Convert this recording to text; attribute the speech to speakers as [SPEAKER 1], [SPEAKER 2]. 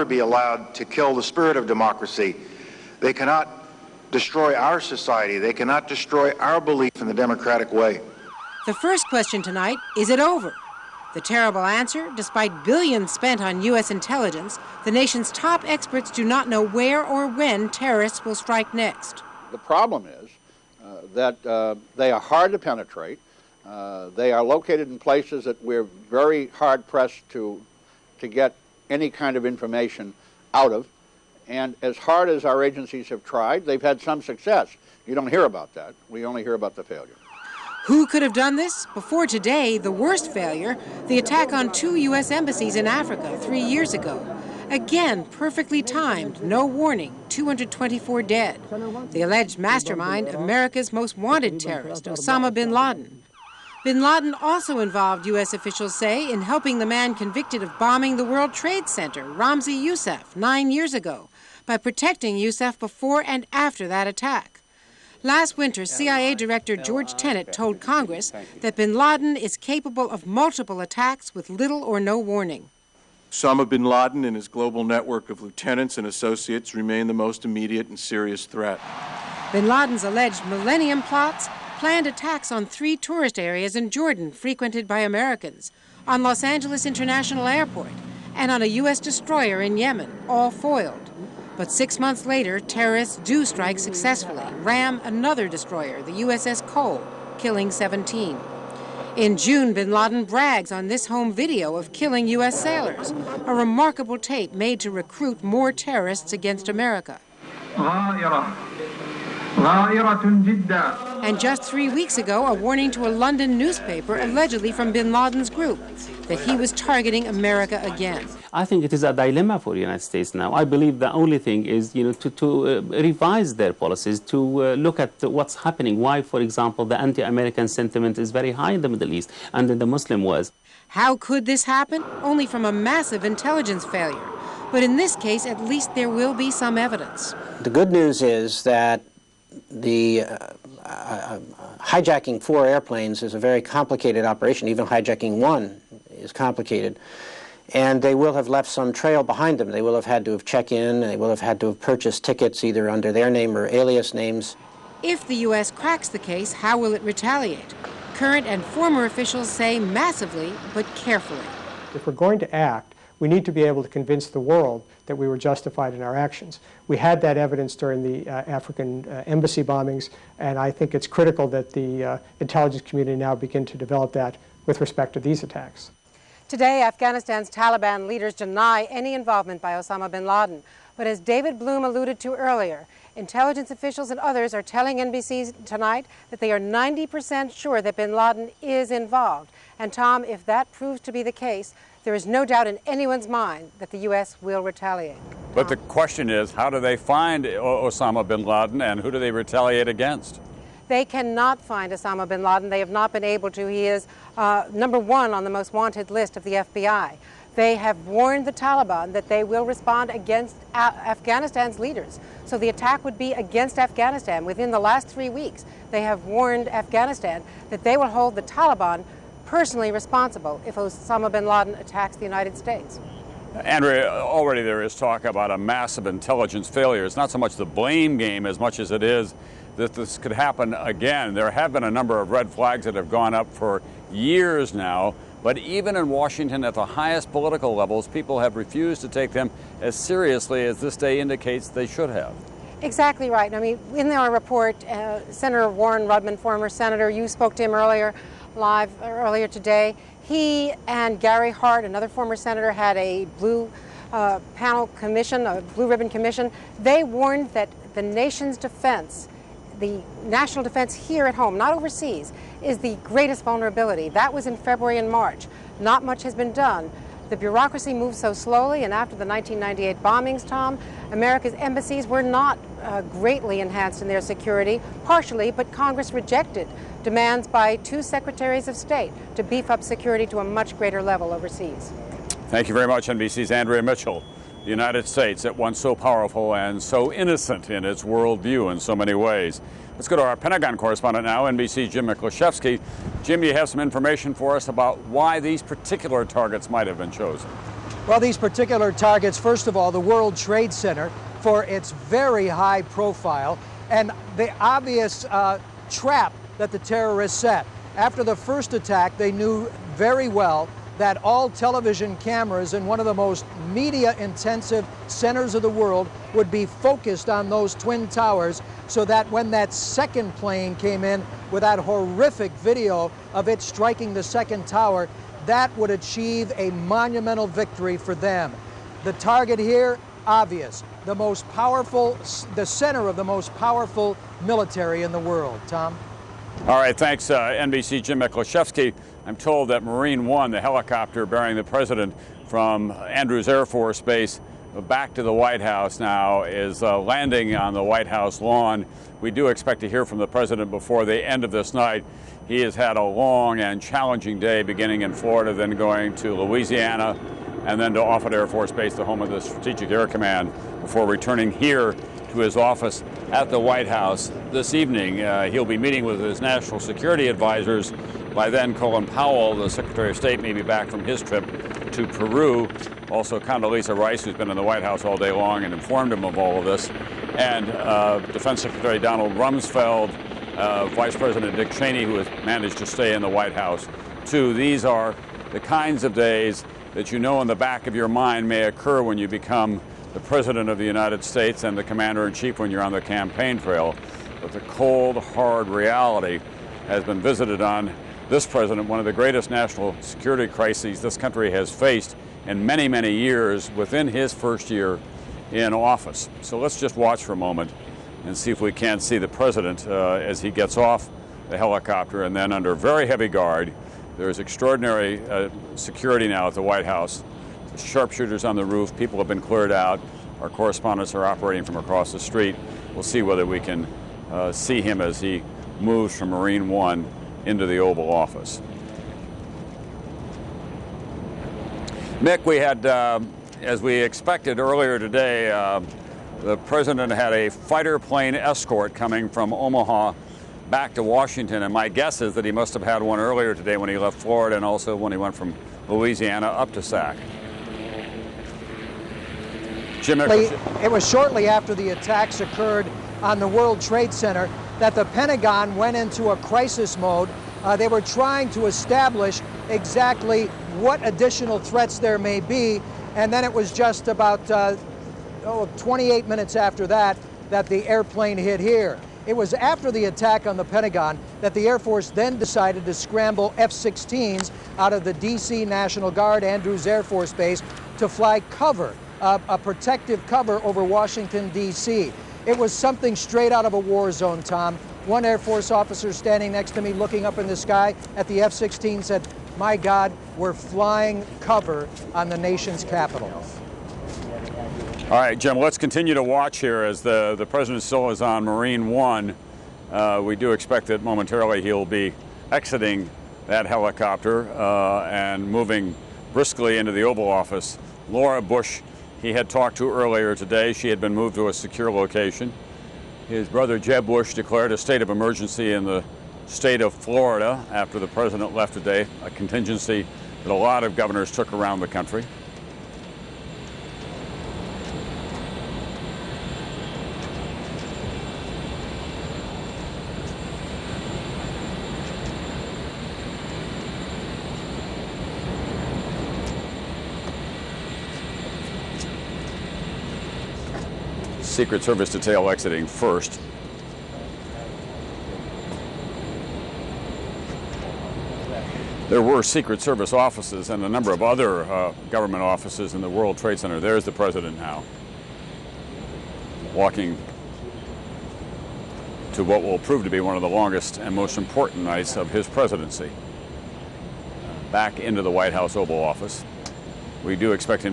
[SPEAKER 1] never be allowed to kill the spirit of democracy. They cannot destroy our society. They cannot destroy our belief in the democratic way.
[SPEAKER 2] The first question tonight, is it over? The terrible answer, despite billions spent on U.S. intelligence, the nation's top experts do not know where or when terrorists will strike next.
[SPEAKER 3] The problem is that they are hard to penetrate. They are located in places that we're very hard-pressed to get any kind of information out of. And as hard as our agencies have tried, they've had some success. You don't hear about that. We only hear about the failure.
[SPEAKER 2] Who could have done this? Before today, the worst failure, the attack on 2 U.S. embassies in Africa 3 years ago. Again, perfectly timed, no warning, 224 dead. The alleged mastermind, America's most wanted terrorist, Osama bin Laden. Bin Laden also involved, U.S. officials say, in helping the man convicted of bombing the World Trade Center, Ramzi Youssef, 9 years ago, by protecting Youssef before and after that attack. Last winter, CIA Director George Tenet told Congress that bin Laden is capable of multiple attacks with little or no warning.
[SPEAKER 4] Osama bin Laden and his global network of lieutenants and associates remain the most immediate and serious threat.
[SPEAKER 2] Bin Laden's alleged millennium plots planned attacks on 3 tourist areas in Jordan frequented by Americans, on Los Angeles International Airport, and on a U.S. destroyer in Yemen, all foiled. But 6 months later, terrorists do strike successfully, ram another destroyer, the USS Cole, killing 17. In June, bin Laden brags on this home video of killing U.S. sailors, a remarkable tape made to recruit more terrorists against America. And just 3 weeks ago, a warning to a London newspaper, allegedly from bin Laden's group, that he was targeting America again.
[SPEAKER 5] I think it is a dilemma for the United States now. I believe the only thing is, to revise their policies, to look at what's happening. Why, for example, the anti-American sentiment is very high in the Middle East and in the Muslim world.
[SPEAKER 2] How could this happen? Only from a massive intelligence failure. But in this case, at least there will be some evidence.
[SPEAKER 6] The good news is that the hijacking 4 airplanes is a very complicated operation. Even hijacking 1 is complicated. And they will have left some trail behind them. They will have had to have checked in, they will have had to have purchased tickets either under their name or alias names.
[SPEAKER 2] If the U.S. cracks the case, how will it retaliate? Current and former officials say massively, but carefully.
[SPEAKER 7] If we're going to act, we need to be able to convince the world that we were justified in our actions. We had that evidence during the African embassy bombings, and I think it's critical that the intelligence community now begin to develop that with respect to these attacks.
[SPEAKER 2] Today, Afghanistan's Taliban leaders deny any involvement by Osama bin Laden. But as David Bloom alluded to earlier, intelligence officials and others are telling NBC tonight that they are 90% sure that bin Laden is involved. And Tom, if that proves to be the case, there is no doubt in anyone's mind that the U.S. will retaliate.
[SPEAKER 8] But the question is, how do they find Osama bin Laden and who do they retaliate against?
[SPEAKER 2] They cannot find Osama bin Laden. They have not been able to. He is #1 on the most wanted list of the FBI. They have warned the Taliban that they will respond against Afghanistan's leaders. So the attack would be against Afghanistan. Within the last 3 weeks, they have warned Afghanistan that they will hold the Taliban personally responsible if Osama bin Laden attacks the United States.
[SPEAKER 8] Andrea, already there is talk about a massive intelligence failure. It's not so much the blame game as much as it is that this could happen again. There have been a number of red flags that have gone up for years now, but even in Washington at the highest political levels, people have refused to take them as seriously as this day indicates they should have.
[SPEAKER 2] Exactly right. I mean, in our report, Senator Warren RUDMAN, former senator, you spoke to him earlier today. He and Gary Hart, another former senator, had a blue panel commission, a blue ribbon commission. They warned that the nation's defense, the national defense here at home, not overseas, is the greatest vulnerability. That was in February and March. Not much has been done. The bureaucracy moves so slowly, and after the 1998 bombings, Tom, America's embassies were not greatly enhanced in their security, partially, but Congress rejected demands by 2 secretaries of state to beef up security to a much greater level overseas.
[SPEAKER 8] Thank you very much, NBC's Andrea Mitchell. The United States, at once so powerful and so innocent in its worldview in so many ways. Let's go to our Pentagon correspondent now, NBC's Jim MIKLASZEWSKI. Jim, you have some information for us about why these particular targets might have been chosen.
[SPEAKER 9] Well, these particular targets, first of all, the World Trade Center for its very high profile and the obvious trap that the terrorists set. After the first attack, they knew very well that all television cameras in one of the most media-intensive centers of the world would be focused on those twin towers, so that when that second plane came in with that horrific video of it striking the second tower, that would achieve a monumental victory for them. The target here, obvious. The most powerful, the center of the most powerful military in the world. Tom?
[SPEAKER 8] All right, thanks, NBC Jim MIKLASZEWSKI. I'm told that Marine One, the helicopter bearing the president from Andrews Air Force Base back to the White House now, is landing on the White House lawn. We do expect to hear from the president before the end of this night. He has had a long and challenging day, beginning in Florida, then going to Louisiana, and then to Offutt Air Force Base, the home of the Strategic Air Command, before returning here to his office at the White House this evening. He'll be meeting with his national security advisors. By then, Colin Powell, the Secretary of State, may be back from his trip to Peru. Also, Condoleezza Rice, who's been in the White House all day long and informed him of all of this. And Defense Secretary Donald Rumsfeld, Vice President Dick Cheney, who has managed to stay in the White House, too. These are the kinds of days that you know in the back of your mind may occur when you become the President of the United States and the Commander-in-Chief when you're on the campaign trail. But the cold, hard reality has been visited on this president, one of the greatest national security crises this country has faced in many, many years within his first year in office. So let's just watch for a moment and see if we can't see the president as he gets off the helicopter, and then under very heavy guard. There's extraordinary security now at the White House. Sharpshooters on the roof, people have been cleared out. Our correspondents are operating from across the street. We'll see whether we can see him as he moves from Marine One into the Oval Office. Mick, we had, as we expected earlier today, the president had a fighter plane escort coming from Omaha back to Washington, and my guess is that he must have had one earlier today when he left Florida, and also when he went from Louisiana up to SAC. Jim,
[SPEAKER 9] it was shortly after the attacks occurred on the World Trade Center that the Pentagon went into a crisis mode. They were trying to establish exactly what additional threats there may be, and then it was just about 28 minutes after that that the airplane hit here. It was after the attack on the Pentagon that the Air Force then decided to scramble F-16s out of the D.C. National Guard Andrews Air Force Base to fly cover, a protective cover over Washington, D.C. It was something straight out of a war zone, Tom. One Air Force officer standing next to me looking up in the sky at the F-16 said, "My God, we're flying cover on the nation's capital."
[SPEAKER 8] All right, Jim, let's continue to watch here as the president still is on Marine One. We do expect that momentarily he'll be exiting that helicopter and moving briskly into the Oval Office. Laura Bush, he had talked to earlier today. She had been moved to a secure location. His brother Jeb Bush declared a state of emergency in the state of Florida after the president left today, a contingency that a lot of governors took around the country. Secret Service detail exiting first. There were Secret Service offices and a number of other government offices in the World Trade Center. There's the president now, walking to what will prove to be one of the longest and most important nights of his presidency. Back into the White House Oval Office. We do expect him